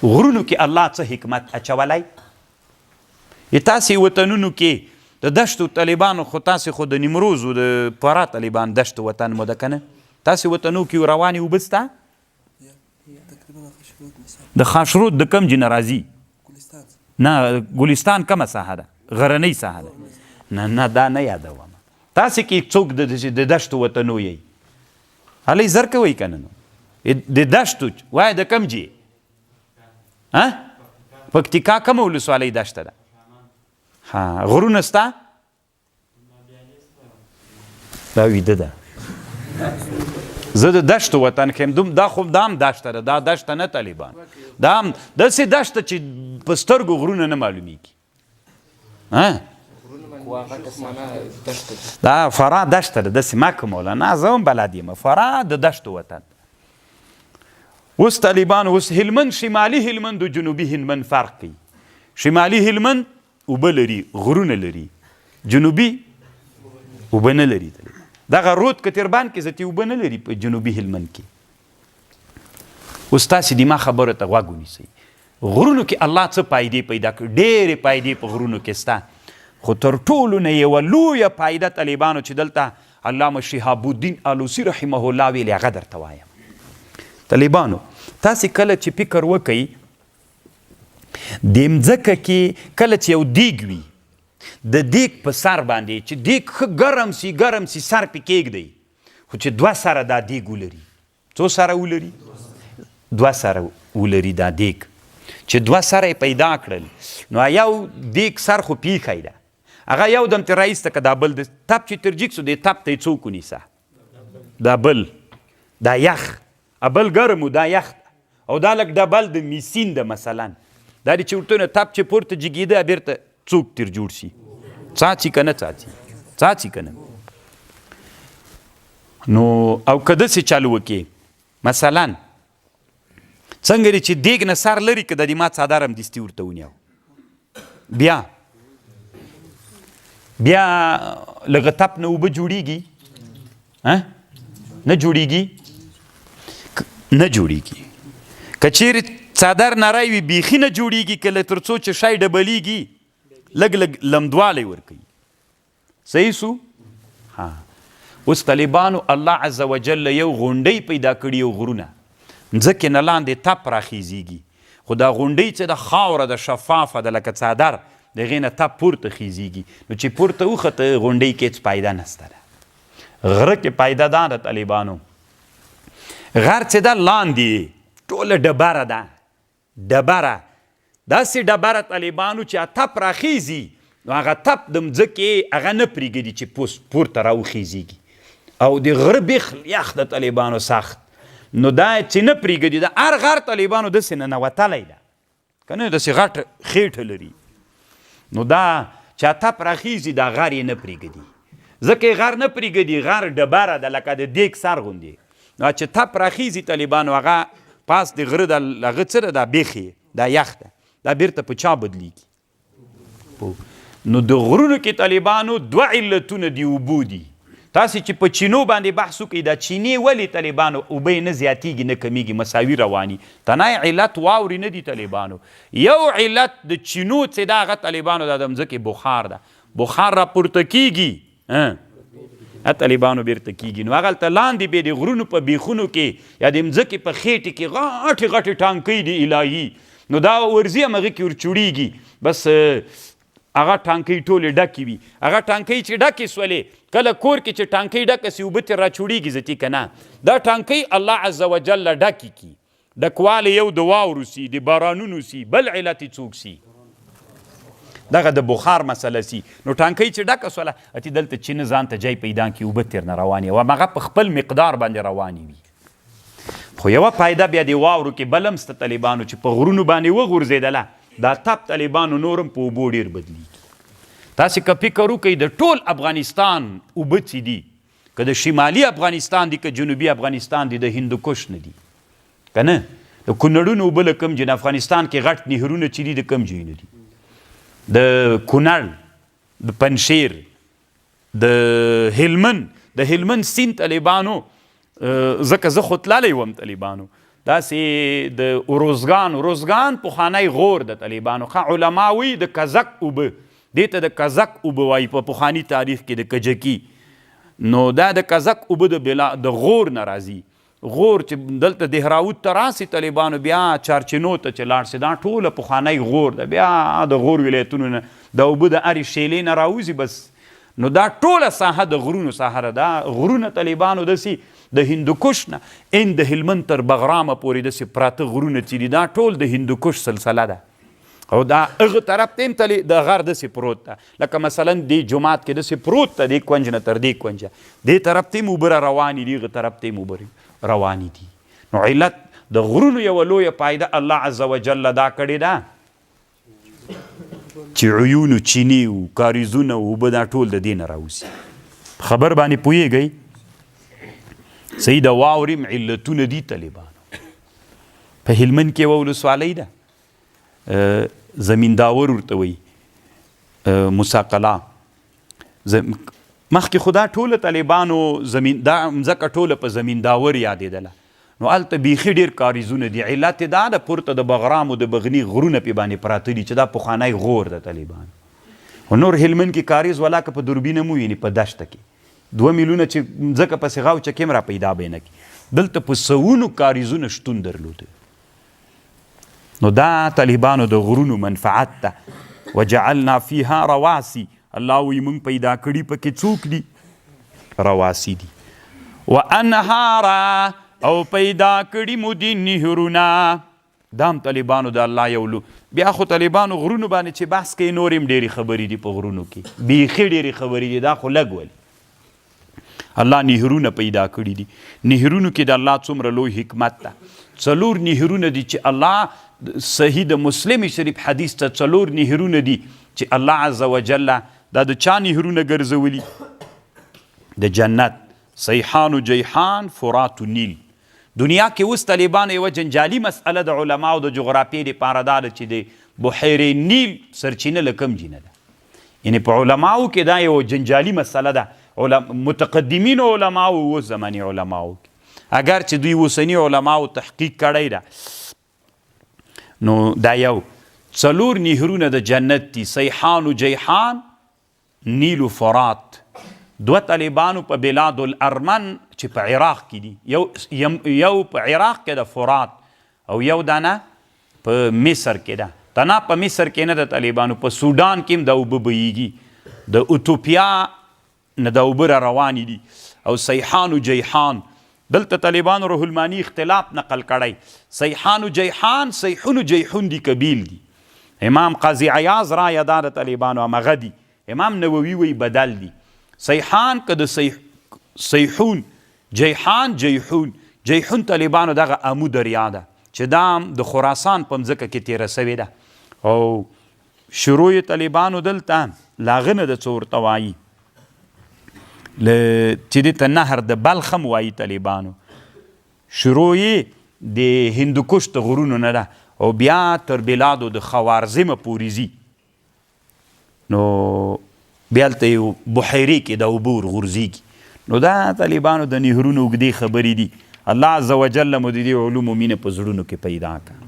غرونو کې الله څه حکمت اچولی تاسې وطنونو کې د دشتو طالبانو خو تاسې خو د نیمروز و د فرا طالبان دشت وطن مو ده که نه تاسې وطنو کې روانې اوبه سته د خاشرود د کم جنه راځي نه ګلستان کمه ساحه ده غرنۍ ساحه ده نه دا نه یادوم تاسې کې څوک د دشتو وطنو یی هلئ زر کوئ که نه نو د دشتو وایه د کم جې پکتیکا کومه ولسوالۍ دشته ده غرونه سته دا ویده ده زه د دشتو وطن کې دا خو دا هم دشته ده دا دشته نه طالبان دا هم داسې دشته چې په سترګو غرونه نه معلومیږي دا فرا دشته ده داسې ما کوموله نه زه هم بلد یم فرا د دشتو وطن اوس طالبان اوس هلمند شمالي هلمند و جنوبي هلمند فرق کوي شمالي هلمند اوبه لري غرونه لري جنوبي اوبه نه لري دغه رود کتربان کې ذاتي اوبه نه لري په جنوبي هلمند کې اوس تاسې د ما خبرو ته غوږ ونیسئ غرونو کې الله څه فایدې پیدا کړي ډېرې فایدې په غرونو کې شته خو تر ټولو نه یوه لویه فایده طالبانو چې دلته علامه شهاب الدین الوسي رحمه الله ویلې هغه درته وایم طالبانو تاسې کله چې فکر وکئ د مځکه کې کله چې یو دیګ وي د دیګ په سر باندې چې دیګ ښه ګرم سي سر پې کېږدئ خو چې دوه سره دا دیګ ولري څو سره ولري دوه سره ولري دا دیګ چې دوه سره یې پیدا کړل نو یو دیګ سر خو پیښی ده هغه یو دم ترې رایسته که دا بل د تپ چې تر جګ سو دی تپ ته یې څوک ونیسه دا بل دا یخ بل ګرم و دا یخ او دا لږ ډبل د میسین ده مثلا دا دی چې ورته نه تپ چې پورته جګېده بیرته څوک تر جوړ شي څاڅي که نه څاڅي که نه نو او که داسې چالو وکړې مثلا څنګه دی چې دیګ نه سر لري که د دې ما څادر هم دستي ورته ونیو بیا لږه تپ نه اوبه جوړېږي نه جوړېږي که چیرې څادر نری وي بیخي نه جوړېږي که تر څو چې شی ډبلیږي لږ لمدوالی ورکوي صحیح سو اوس طالبانو الله عز وجل یو غونډۍ پیدا کړي یو غرونه مځکې نه لاندې تپ راخیزیږي خو دا غونډۍ چې د خاوره د شفافه ده لکه څادر د هغې نه تپ پورته خیزیږي نو چې پورته وخته غونډۍ کې هېڅ فایده نسته ده غره کې فایده دا ده طالبانو غر چې ده لاندې ټوله ډبره ده داسې ډبره طالبانو چې تپ راخیزي نو هغه تپ د مځکې هغه نه پرېږدي چې پورته راوخیزیږي او د غره بیخ یخ د طالبانو سخت نو دا چې نه پرېږدي د هر غر طالبانو داسې ننوتلی ده که نه داسې غټ خېټه لري نو دا چې تپ راخیزي دا غر یې نه پرېږدي ځکه یې غر نه پرېږدي غر ډبره ده لکه د دیګ سر غوندې نو چې تپ راخیزي طالبانو هغه پاس د غره د هغه څه ده دا بیخي دا یخ ده دا بیرته په چا بدلیږي نو د غرونو کې طالبانو دوه علتونه دي اوبو دي تاسې چې په چینو باندې بحث وکړئ دا چینې ولې طالبانو اوبه یې نه زیاتېږي نه کمیږي مساوي رواني تنای علت واورې نه دي طالبانو یو علت د چینو چې دا هغه طالبانو دا د مځکې بخار ده بخار راپورته کېږي طالبانو بیرته کېږي نو هغلته لاندې بیا د غرونو په بیخونو کې یا د مځکې په خېټې کې غټې ټانکۍ دي الهي نو دا ورځي هم هغې کې ورچوړېږي بس هغه ټانکۍ ټولې ډکې وي هغه ټانکۍ چې ډکې سولې کله کور کې چې ټانکۍ ډکه سي اوبه ترې راچوړېږي ځتي که نه دا ټانکۍ الله عز وجل ډکې کي ډکوالی یو د واورو سي د بارانونو سي بل علت یې څوک سي دغه د بخار مسله سي نو ټانکۍ چې ډکه سوله اتې دلته چې نه ځان ته جای پیدا کړي اوبه ترې نه روانې او هغه په خپل مقدار باندې روانې وي خو یوه فایده بیا د واورو کې بل هم سته طالبانو چې په غرونو باندې وغورځېدله دا تپ طالبانو نورم په اوبو ډېر بدلیږي تاسې که فکر وکئ د ټول افغانستان اوبه چې دي که د شمالي افغانستان دي که جنوبي افغانستان دي د هندوکش نه دي که نه د کونړونو اوبه له کوم ځای افغانستان کې غټ نهرونه چې دي د کوم ځای نه دي د کونړ د پنشیر د هلمند سیند طالبانو ځکه زه خو تللی وم طالبانو داسې د اروزګان پخوانی غور د طالبانو ښه علما وایي د کزک اوبه دې ته د کزک اوبه وایي په پخواني تاریخ کې د کجکي نو دا د کزک اوبه د غور نه راځي غور چې دلته دهراوت ته راسي طالبانو بیا چارچینو ته چې لاړ سي دا ټوله پخوانی غور ده بیا د غور ولایتونو نه د اوبه د هرې شیلې نه راوځي بس نو دا ټوله ساحه د غرونو ساحه ده دا غرونه طالبانو داسې د هندوکش نه ان د هلمند تر بغرامه پورې داسې پراته غرونه چې دي دا ټول د هندوکش سلسله ده او دا هغه طرف ته هم د غر داسې پروت ده لکه مثلا دې جومات کې داسې پروت ده دې کونج نه تر دې کونجه دې طرف ته هم اوبه روانې دي هغه طرف ته هم اوبه روانې دي نو علت د غرونو یوه لویه فائده الله عز وجل دا کړې ده چې عیونو چینې و کاریزونه و اوبه دا ټول د دې نه راوځي خبر باندې پوهېږئ صحیح د واورې علتونه دي طالبانو په هلمند کې یوه ولسوالۍ ده زمینداور ورته وایي مساقله مخکې خو دا ټوله طالبانو دا مځکه ټوله په زمینداور یادېدله نو هلته بیخي ډېر کاریزونه دي علت یې دا ده پورته د بغرام او د بغني غرونه پې باندې پراته دي چې دا پخوانی غور د طالبانو خو نور هلمند کې کاریز ولاکه په دوربینه مو ویني په دشته کې 2 میلیونه چې مځکه پسې غاوچه کې هم را پیدا به نه کړي دلته په سوونو کاریزونه شتون درلوده نو دا طالبانو د غرونو منفعت ده وجعلنا فيها رواسي الله وی مونږ پیدا کړي پکې څوک دي رواسي دي وانهارا او پیدا کړي مو دي نهرونه دا هم طالبانو د الله یو بیا خو طالبانو غرونو باندې چې بحث کوي نور هم ډېرې خبرې دي په غرونو کې بیخي ډېرې خبرې دي دا خو لږ ولي الله نهرونه پیدا کړي دي نهرونو کې د الله څومره لوی حکمت ده 4 نهرونه دي چې الله صحیح د مسلم شریف حدیث ته 4 نهرونه دي چې الله عز وجل دا د چا نهرونه ګرځولي د جنت سیحان و جیحان فرات و نیل دنیا کې اوس طالبانو یوه جنجالي مسئله د علماو د جغرافیې دپاره دا ده چې د بحیرې نیل سرچینه له کوم ځینه ده یعنې په علماو کې دا یوه جنجالي مسئله ده متقدمینو علماو اوس زماني علماو اگر چې دوی اوسني علماو تحقیق کړی ده نو دا یو 4 نهرونه د جنت دي سیحان و جیحان نیل و فرات 2 طالبانو په بلاد الارمن چې په عراق کې دي یو په عراق کې د فرات او یو دانه په مصر کې ده تنا په مصر کې نه د طالبانو په سودان کې هم د اوبه بهیږي د ایتوپیا نه د اوبه روانې دي او سیحان و جیحان دلته طالبانو روح المانی اختلاف نقل کړی سیحان و جیحان سیحون و جیحون دي قبیل دي امام قاضی عیاض رایه دا د طالبانو همغه دي امام نووي وی بدل دي سیحان که د سیحون جیحان جیحون طالبانو دغه امو دریا ده چې دا د خراسان په مځکه کې تیره سوې ده او شروع طالبانو دلته لاغه نه د څه ورته وایي چې دې ته نهر د بلخ هم وایي طالبانو شروع یې د هندوکش د غرونو نه ده او بیا تر بلادو د خوارزمه پورې ځي نو بیا هلته یو بحیرې کې د اوبه ورغورځېږي نو دا طالبانو د نهرونو اوږدې خبرې دي الله عز وجل مو د دې علومو مینه په زړونو کې پیدا کړه